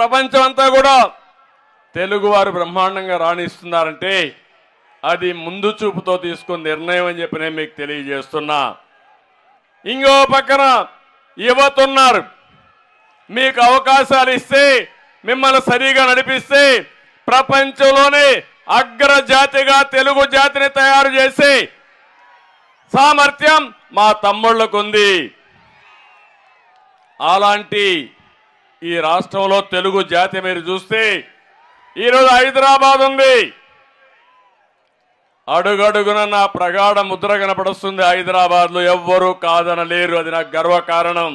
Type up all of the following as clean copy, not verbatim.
ప్రపంచం అంతా కూడా తెలుగువారు బ్రహ్మాండంగా రాణిస్తున్నారంటే అది ముందు చూపుతో తీసుకున్న నిర్ణయం అని చెప్పి నేను మీకు తెలియజేస్తున్నా. ఇంకో పక్కన యువత ఉన్నారు. మీకు అవకాశాలు ఇస్తే, మిమ్మల్ని సరిగా నడిపిస్తే ప్రపంచంలోనే అగ్రజాతిగా తెలుగు జాతిని తయారు చేసే సామర్థ్యం మా తమ్ముళ్లకు ఉంది. అలాంటి ఈ రాష్ట్రంలో తెలుగు జాతి మీరు చూస్తే ఈరోజు హైదరాబాద్ ఉంది. అడుగడుగున నా ప్రగాఢ ముద్ర కనపడుస్తుంది. హైదరాబాద్లో ఎవ్వరూ కాదనలేరు. అది నాకు గర్వకారణం.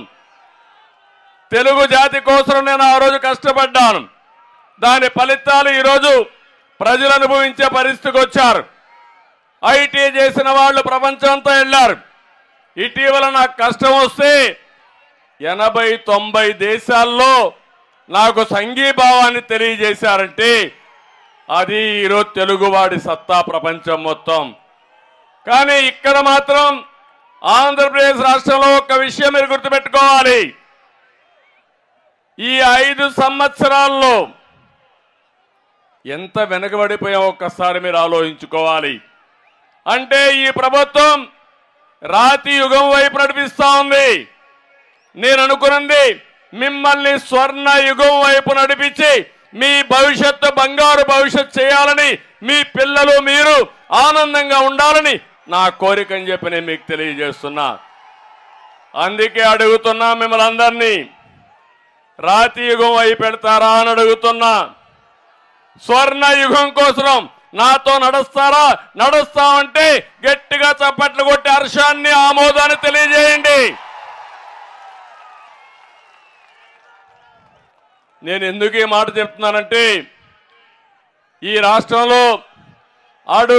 తెలుగు జాతి కోసం నేను ఆ రోజు కష్టపడ్డాను. దాని ఫలితాలు ఈరోజు ప్రజలు అనుభవించే పరిస్థితికి వచ్చారు. ఐటీ చేసిన వాళ్ళు ప్రపంచంతో వెళ్ళారు. ఇటీవల నాకు కష్టం వస్తే 80-90 దేశాల్లో నాకు సంఘీభావాన్ని తెలియజేశారంటే అది ఈరోజు తెలుగువాడి సత్తా ప్రపంచం మొత్తం. కానీ ఇక్కడ మాత్రం ఆంధ్రప్రదేశ్ రాష్ట్రంలో ఒక విషయం మీరు గుర్తుపెట్టుకోవాలి. ఈ 5 సంవత్సరాల్లో ఎంత వెనకబడిపోయాం ఒక్కసారి మీరు ఆలోచించుకోవాలి. అంటే ఈ ప్రభుత్వం రాతి యుగం వైపు నడిపిస్తా ఉంది. నేను అనుకున్నది మిమ్మల్ని స్వర్ణ యుగం వైపు నడిపించి మీ భవిష్యత్తు బంగారు భవిష్యత్తు చేయాలని, మీ పిల్లలు మీరు ఆనందంగా ఉండాలని నా కోరిక అని చెప్పి నేను మీకు తెలియజేస్తున్నా. అందుకే అడుగుతున్నా మిమ్మల్ని అందరినీ, రాతి యుగం వైపు పెడతారా అని అడుగుతున్నా. స్వర్ణ యుగం కోసం నాతో నడుస్తారా? నడుస్తామంటే గట్టిగా చప్పట్లు కొట్టి హర్షాన్ని, ఆమోదాన్ని తెలియజేయండి. నేను ఎందుకు ఈ మాట చెప్తున్నానంటే ఈ రాష్ట్రంలో